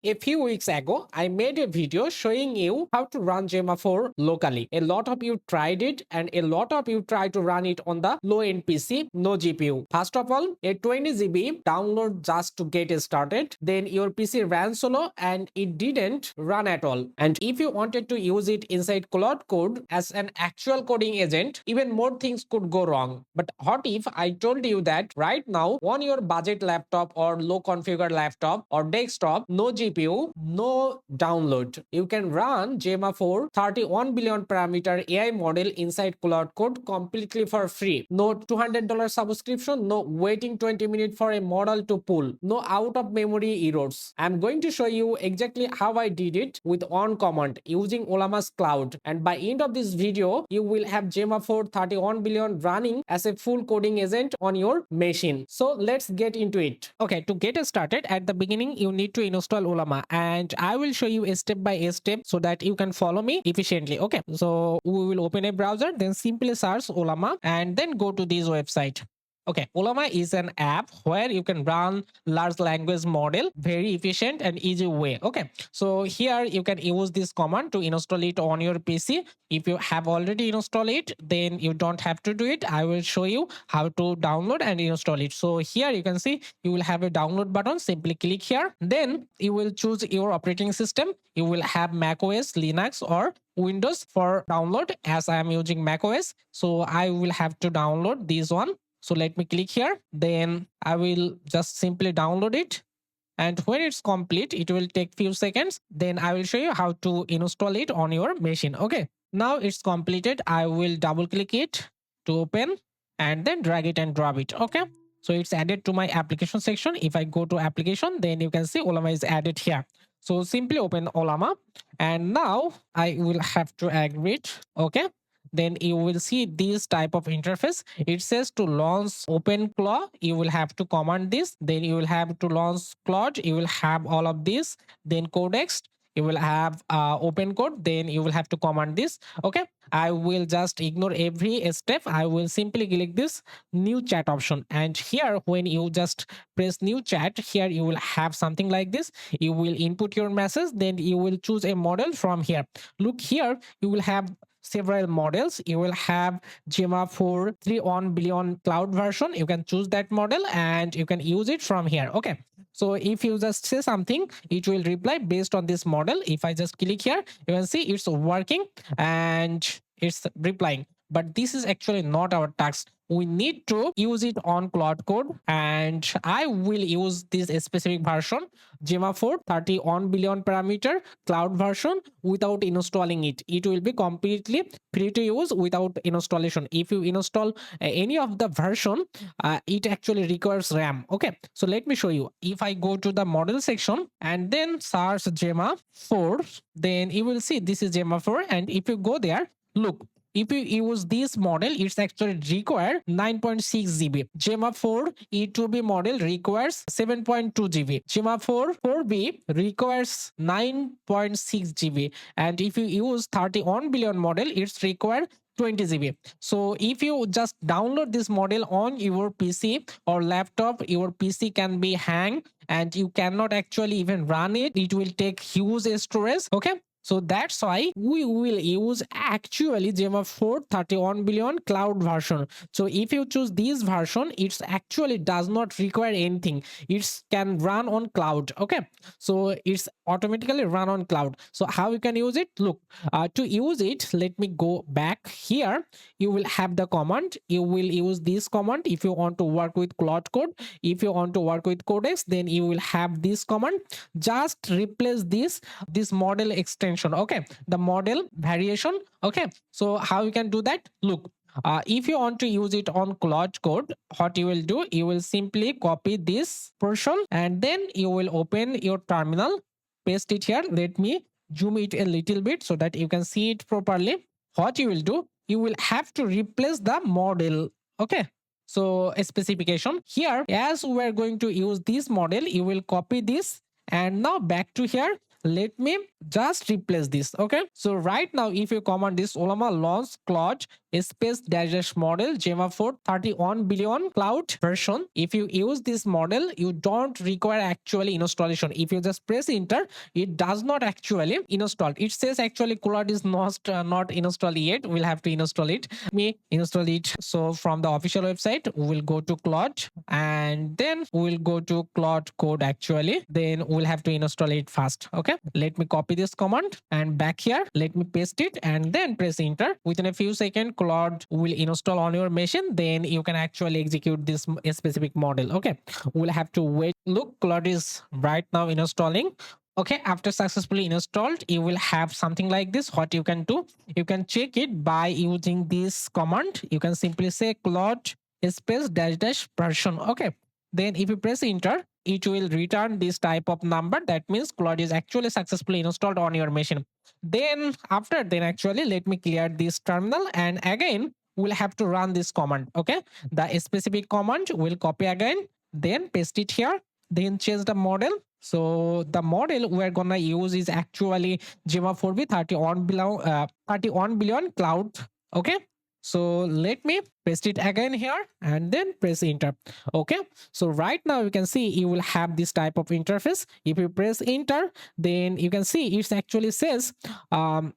A few weeks ago, I made a video showing you how to run Gemma 4 locally. A lot of you tried it and a lot of you tried to run it on the low-end PC, no GPU. First of all, a 20 GB download just to get started. Then your PC ran slow and it didn't run at all. And if you wanted to use it inside Claude Code as an actual coding agent, even more things could go wrong. But what if I told you that right now on your budget laptop or low configured laptop or desktop, no GPU, no download, you can run Gemma 4 31 billion parameter AI model inside Claude Code completely for free. No $200 subscription, no waiting 20 minutes for a model to pull, no out of memory errors. I'm going to show you exactly how I did it with one command using Ollama's cloud. And by end of this video, you will have Gemma 4 31 billion running as a full coding agent on your machine. So let's get into it. Okay, to get started, at the beginning, you need to install Ollama, and I will show you a step by step so that you can follow me efficiently. Okay, so we will open a browser, then simply search Ollama and then go to this website. Okay, Ollama is an app where you can run large language model very efficient and easy way. Okay, so here you can use this command to install it on your PC. If you have already installed it, then you don't have to do it. I will show you how to download and install it. So here you can see you will have a download button. Simply click here. Then you will choose your operating system. You will have Mac OS, Linux, or Windows for download. As I am using Mac OS, so I will have to download this one. So let me click here. Then I will just simply download it. And when it's complete, it will take few seconds. Then I will show you how to install it on your machine. Okay. Now it's completed. I will double click it to open and then drag it and drop it. Okay. So it's added to my application section. If I go to application, then you can see Ollama is added here. So simply open Ollama. And now I will have to agree it. Okay. Then you will see this type of interface. It says to launch OpenClaw, you will have to command this. Then you will have to launch Claude, you will have all of this. Then Codex, you will have open code, then you will have to command this. Okay, I will just ignore every step. I will simply click this new chat option, and here when you just press new chat, here you will have something like this. You will input your message, then you will choose a model from here. Look here, you will have several models. You will have Gemma 4 31 billion cloud version. You can choose that model and you can use it from here. Okay, so if you just say something, it will reply based on this model. If I just click here, you can see it's working and it's replying. But this is actually not our task. We need to use it on Claude Code, and I will use this specific version, Gemma 4 31 billion parameter cloud version, without installing it. It will be completely free to use without installation. If you install any of the version, it actually requires RAM. Okay, so let me show you. If I go to the model section and then search Gemma 4, then you will see this is Gemma 4. And if you go there, look, if you use this model, it's actually require 9.6 GB. Gemma 4 E2B model requires 7.2 GB. Gemma 4 4B requires 9.6 GB. And if you use 31 billion model, it's required 20 GB. So if you just download this model on your PC or laptop, your PC can be hang and you cannot actually even run it. It will take huge storage. Okay, so that's why we will use actually Gemma 4 31 billion cloud version. So if you choose this version, it actually does not require anything. It can run on cloud. Okay, so it's automatically run on cloud. So how you can use it? Look, to use it, let me go back here. You will have the command. You will use this command if you want to work with Claude Code. If you want to work with Codex, then you will have this command. Just replace this model extension. Okay, the model variation. Okay, so how you can do that? Look, if you want to use it on Claude Code, what you will do, you will simply copy this portion and then you will open your terminal, paste it here. Let me zoom it a little bit so that you can see it properly. What you will do, you will have to replace the model. Okay, so a specification here, as we are going to use this model, you will copy this and now back to here. Let me just replace this. Okay, so right now if you command this Ollama launch Claude space dash dash model Gemma 4 31 billion cloud version. If you use this model, you don't require actually installation. If you just press enter, it does not actually install. It says actually Claude is not installed yet. We'll have to install it. Me install it. So from the official website, we will go to Claude and then we'll go to Claude Code actually. Then we'll have to install it fast. Okay. Let me copy this command and back here. Let me paste it and then press enter. Within a few seconds, Claude will install on your machine. Then you can actually execute this specific model. Okay. We'll have to wait. Look, Claude is right now installing. Okay, after successfully installed, you will have something like this. What you can do, you can check it by using this command. You can simply say Claude space dash dash version. Okay, then if you press enter, it will return this type of number. That means Claude is actually successfully installed on your machine. Then after then actually let me clear this terminal and again we'll have to run this command. Okay, the specific command will copy again, then paste it here, then change the model. So the model we're gonna use is actually Gemma 4B 31 billion cloud. Okay. So let me paste it again here and then press enter. Okay. So right now you can see you will have this type of interface. If you press enter, then you can see it actually says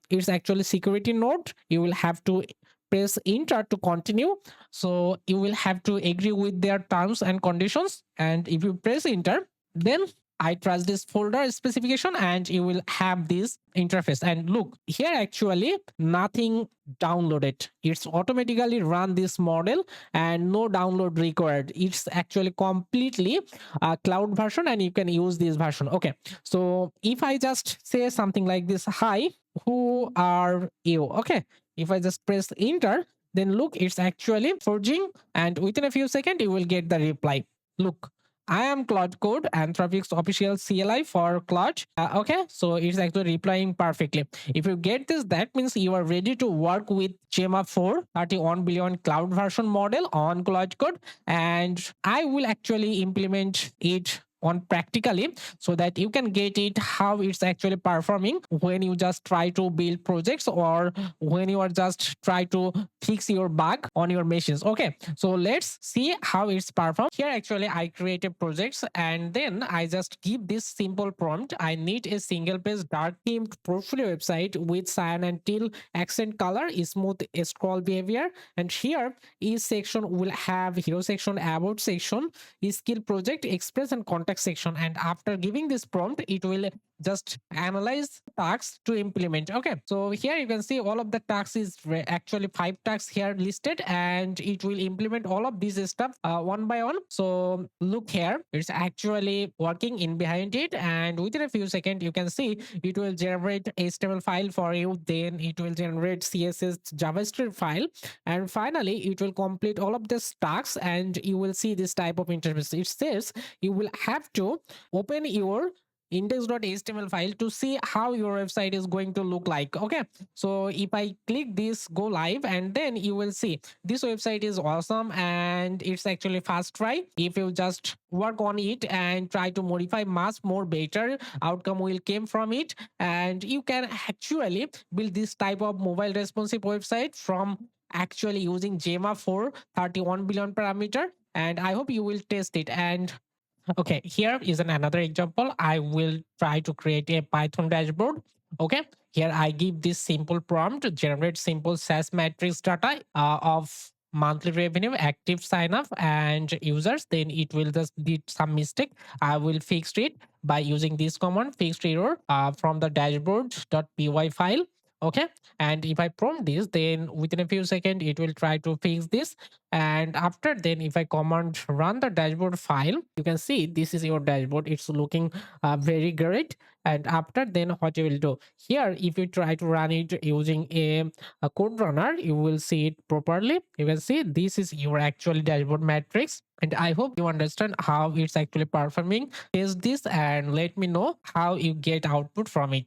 it's actually security node. You will have to press enter to continue. So you will have to agree with their terms and conditions. And if you press enter, then I trust this folder specification and you will have this interface. And look here, actually nothing downloaded. It's automatically run this model and no download required. It's actually completely a cloud version and you can use this version. Okay. So if I just say something like this, hi, who are you? Okay. If I just press enter, then look, it's actually forging and within a few seconds you will get the reply. Look, I am Claude Code, Anthropic's official CLI for Claude. Okay, so it's actually replying perfectly. If you get this, that means you are ready to work with Gemma 4 31 billion cloud version model on Claude Code. And I will actually implement it on practically so that you can get it how it's actually performing when you just try to build projects or when you are just try to fix your bug on your machines. Okay, so let's see how it's performed. Here actually I created projects and then I just give this simple prompt. I need a single page dark themed portfolio website with cyan and teal accent color, smooth scroll behavior, and here each section will have hero section, about section, skill project, express and contact section. And after giving this prompt, it will just analyze tasks to implement. Okay, so here you can see all of the tasks is actually 5 tasks here listed and it will implement all of this stuff one by one. So look here, it's actually working in behind it and within a few seconds you can see it will generate HTML file for you, then it will generate CSS JavaScript file, and finally it will complete all of these tasks and you will see this type of interface. It says you will have to open your index.html file to see how your website is going to look like. Okay, so if I click this go live and then you will see this website is awesome and it's actually fast try. If you just work on it and try to modify much more better outcome will came from it, and you can actually build this type of mobile responsive website from actually using Gemma 4 31 billion parameter. And I hope you will test it. And okay, here is another example. I will try to create a Python dashboard. Okay, here I give this simple prompt, generate simple SaaS matrix data of monthly revenue, active sign up, and users. Then it will just did some mistake. I will fix it by using this command, fixed error from the dashboard.py file. Okay, and if I prompt this, then within a few seconds it will try to fix this. And after then if I command run the dashboard file, you can see this is your dashboard. It's looking very great. And after then what you will do here, if you try to run it using a code runner, you will see it properly. You can see this is your actual dashboard matrix. And I hope you understand how it's actually performing. Test this and let me know how you get output from it.